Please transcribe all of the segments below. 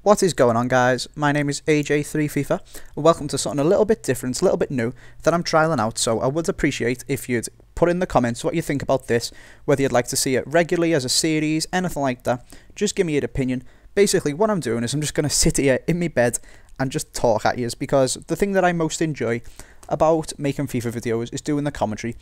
What is going on, guys? My name is AJ3FIFA and welcome to something a little bit different, a little bit new that I'm trialling out. So I would appreciate if you'd put in the comments what you think about this, whether you'd like to see it regularly as a series, anything like that. Just give me your opinion. Basically what I'm doing is I'm just going to sit here in my bed and just talk at you, because the thing that I most enjoy about making FIFA videos is doing the commentary.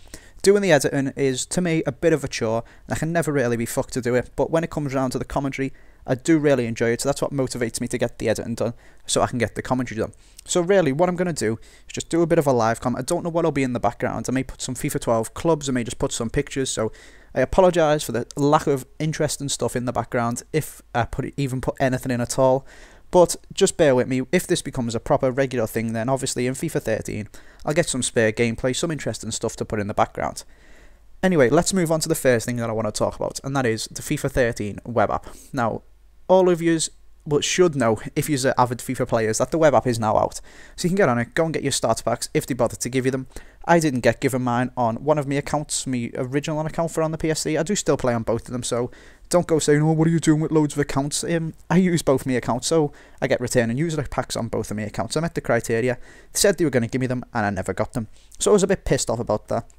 Doing the editing is, to me, a bit of a chore, and I can never really be fucked to do it, but when it comes around to the commentary, I do really enjoy it, so that's what motivates me to get the editing done, so I can get the commentary done. So really, what I'm going to do is just do a bit of a live comment. I don't know what will be in the background. I may put some FIFA 12 clubs, I may just put some pictures, so I apologise for the lack of interesting stuff in the background, if I even put anything in at all. But just bear with me. If this becomes a proper regular thing, then obviously in FIFA 13, I'll get some spare gameplay, some interesting stuff to put in the background. Anyway, let's move on to the first thing that I want to talk about, and that is the FIFA 13 web app. Now, all of yous should know, if you're avid FIFA players, that the web app is now out. So you can get on it, go and get your starter packs if they bother to give you them. I didn't get given mine on one of my accounts, my original account for on the PS3. I do still play on both of them, so don't go saying, oh, what are you doing with loads of accounts? I use both my accounts, so I get return and user packs on both of my accounts. I met the criteria, they said they were going to give me them, and I never got them. So I was a bit pissed off about that.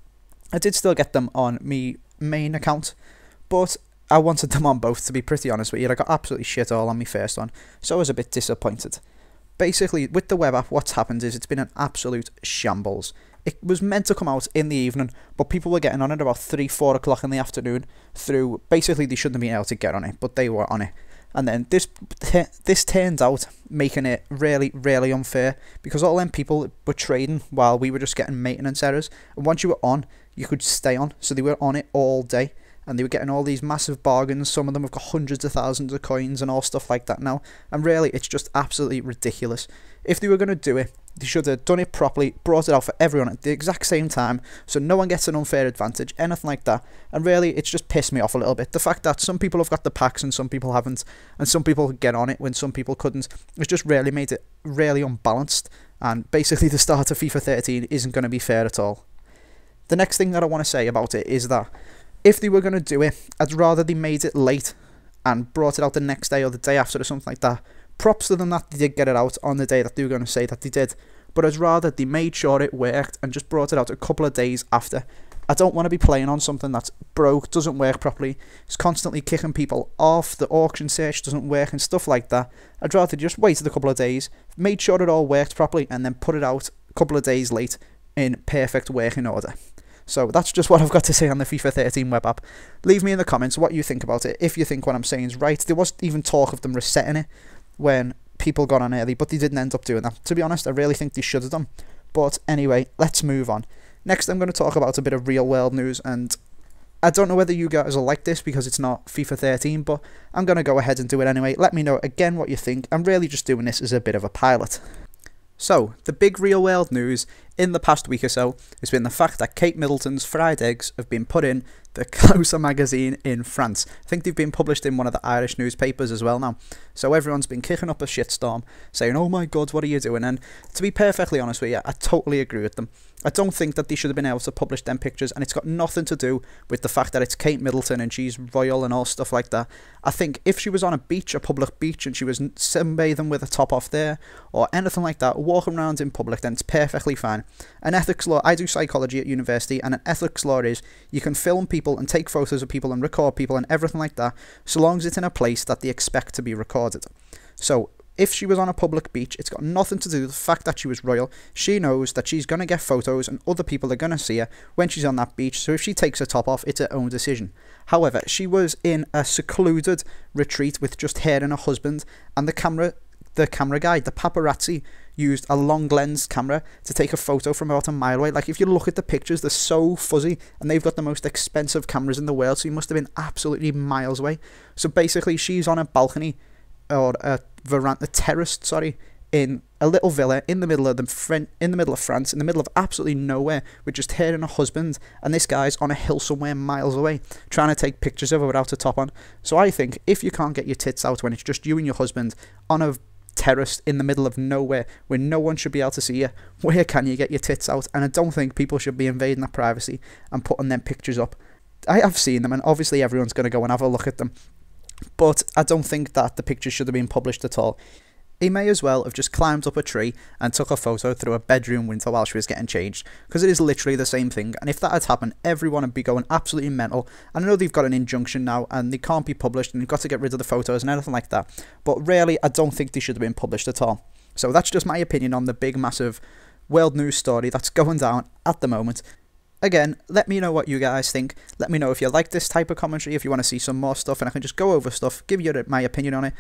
I did still get them on my main account, but I wanted them on both, to be pretty honest with you. I got absolutely shit all on my first one, so I was a bit disappointed. Basically, with the web app, what's happened is it's been an absolute shambles. It was meant to come out in the evening, but people were getting on it about 3-4 o'clock in the afternoon through, basically they shouldn't have been able to get on it, but they were on it. And then this turned out making it really unfair, because all them people were trading while we were just getting maintenance errors, and once you were on, you could stay on, so they were on it all day. And they were getting all these massive bargains. Some of them have got hundreds of thousands of coins and all stuff like that now. And really, it's just absolutely ridiculous. If they were going to do it, they should have done it properly, brought it out for everyone at the exact same time, so no one gets an unfair advantage, anything like that. And really, it's just pissed me off a little bit. The fact that some people have got the packs and some people haven't, and some people could get on it when some people couldn't, it's just really made it really unbalanced. And basically, the start of FIFA 13 isn't going to be fair at all. The next thing that I want to say about it is that if they were going to do it, I'd rather they made it late and brought it out the next day or the day after or something like that. Props to them that they did get it out on the day that they were going to say that they did. But I'd rather they made sure it worked and just brought it out a couple of days after. I don't want to be playing on something that's broke, doesn't work properly, it's constantly kicking people off, the auction search doesn't work and stuff like that. I'd rather just waited a couple of days, made sure it all worked properly, and then put it out a couple of days late in perfect working order. So that's just what I've got to say on the FIFA 13 web app. Leave me in the comments what you think about it, if you think what I'm saying is right. There was even talk of them resetting it when people got on early, but they didn't end up doing that. To be honest, I really think they should have done. But anyway, let's move on. Next, I'm going to talk about a bit of real world news, and I don't know whether you guys will like this because it's not FIFA 13, but I'm going to go ahead and do it anyway. Let me know again what you think. I'm really just doing this as a bit of a pilot. So, the big real world news in the past week or so has been the fact that Kate Middleton's fried eggs have been put in the Closer magazine in France. I think they've been published in one of the Irish newspapers as well now. So everyone's been kicking up a shitstorm, saying, oh my god, what are you doing? And to be perfectly honest with you, I totally agree with them. I don't think that they should have been able to publish them pictures, and it's got nothing to do with the fact that it's Kate Middleton and she's royal and all stuff like that. I think if she was on a beach, a public beach, and she was sunbathing with a top off there, or anything like that, walking around in public, then it's perfectly fine. An ethics law, I do psychology at university, and an ethics law is you can film people and take photos of people and record people and everything like that, so long as it's in a place that they expect to be recorded. So if she was on a public beach, it's got nothing to do with the fact that she was royal. She knows that she's going to get photos and other people are going to see her when she's on that beach, so if she takes her top off, it's her own decision. However, she was in a secluded retreat with just her and her husband, and the camera guy, the paparazzi, used a long lens camera to take a photo from about a mile away. Like, if you look at the pictures, they're so fuzzy, and they've got the most expensive cameras in the world, so you must have been absolutely miles away. So basically, she's on a balcony, or a veranda, terrace, sorry, in a little villa in the middle of France, in the middle of absolutely nowhere, with just her and her husband, and this guy's on a hill somewhere miles away, trying to take pictures of her without a top on. So I think if you can't get your tits out when it's just you and your husband on a terrace in the middle of nowhere where no one should be able to see you, where can you get your tits out? And I don't think people should be invading that privacy and putting them pictures up. I have seen them, and obviously everyone's going to go and have a look at them. but I don't think that the picture should have been published at all. He may as well have just climbed up a tree and took a photo through a bedroom window while she was getting changed, because it is literally the same thing, and if that had happened, everyone would be going absolutely mental. I know they've got an injunction now, and they can't be published, and they've got to get rid of the photos and anything like that, but really, I don't think they should have been published at all. So that's just my opinion on the big, massive world news story that's going down at the moment. Again, let me know what you guys think. Let me know if you like this type of commentary, if you want to see some more stuff, and I can just go over stuff, give you my opinion on it.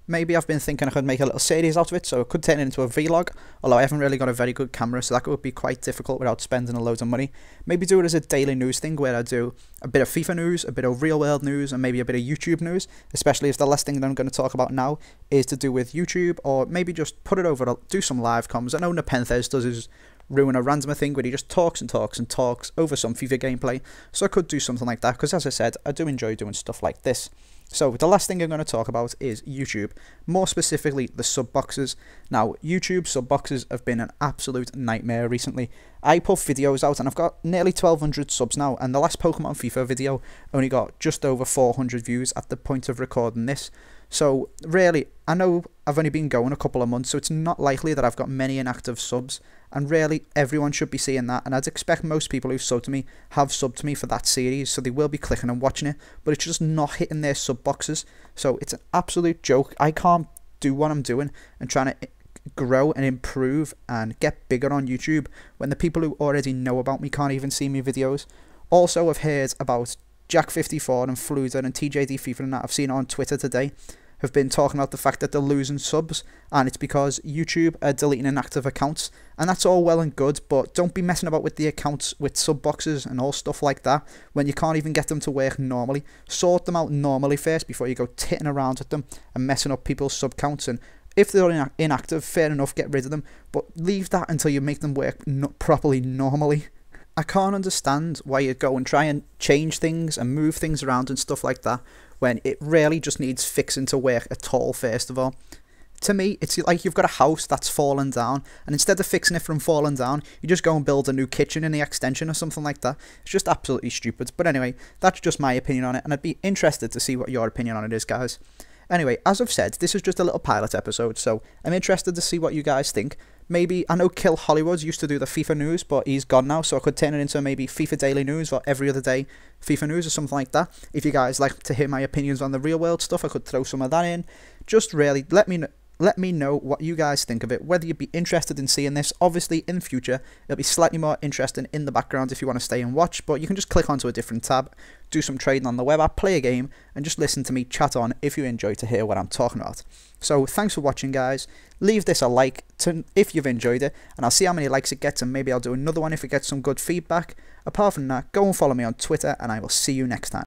Maybe I've been thinking I could make a little series out of it, so it could turn it into a vlog, although I haven't really got a very good camera, so that would be quite difficult without spending a load of money. Maybe do it as a daily news thing, where I do a bit of FIFA news, a bit of real world news, and maybe a bit of YouTube news, especially if the last thing that I'm going to talk about now is to do with YouTube, or maybe just put it over, do some live comms. I know Nepenthes does his Ruin a Random thing where he just talks and talks and talks over some FIFA gameplay, so I could do something like that, because as I said, I do enjoy doing stuff like this. So the last thing I'm going to talk about is YouTube, more specifically the sub boxes. Now, YouTube sub boxes have been an absolute nightmare recently. I put videos out and I've got nearly 1200 subs now, and the last Pokemon Fifa video only got just over 400 views at the point of recording this. So really, I know I've only been going a couple of months, so it's not likely that I've got many inactive subs, and really everyone should be seeing that, and I'd expect most people who've subbed to me have subbed to me for that series, so they will be clicking and watching it, but it's just not hitting their sub boxes. So it's an absolute joke. I can't do what I'm doing and trying to grow and improve and get bigger on YouTube when the people who already know about me can't even see me videos. Also, I've heard about Jack54 and Fluder and TJD FIFA and that I've seen on Twitter today have been talking about the fact that they're losing subs, and it's because YouTube are deleting inactive accounts, and that's all well and good, but don't be messing about with the accounts with sub boxes and all stuff like that when you can't even get them to work normally. Sort them out normally first before you go titting around with them and messing up people's sub counts. And if they're inactive, fair enough, get rid of them, but leave that until you make them work properly normally. I can't understand why you go and try and change things and move things around and stuff like that when it really just needs fixing to work at all, first of all. To me, it's like you've got a house that's fallen down, and instead of fixing it from falling down, you just go and build a new kitchen in the extension or something like that. It's just absolutely stupid. But anyway, that's just my opinion on it, and I'd be interested to see what your opinion on it is, guys. Anyway, as I've said, this is just a little pilot episode, so I'm interested to see what you guys think. Maybe, I know Kill Hollywood used to do the FIFA news, but he's gone now, so I could turn it into maybe FIFA Daily News or every other day FIFA news or something like that. If you guys like to hear my opinions on the real world stuff, I could throw some of that in. Just really let me know what you guys think of it, whether you'd be interested in seeing this. Obviously, in future, it'll be slightly more interesting in the background if you want to stay and watch, but you can just click onto a different tab, do some trading on the web app, play a game, and just listen to me chat on if you enjoy to hear what I'm talking about. So, thanks for watching, guys. Leave this a like if you've enjoyed it, and I'll see how many likes it gets, and maybe I'll do another one if it gets some good feedback. Apart from that, go and follow me on Twitter, and I will see you next time.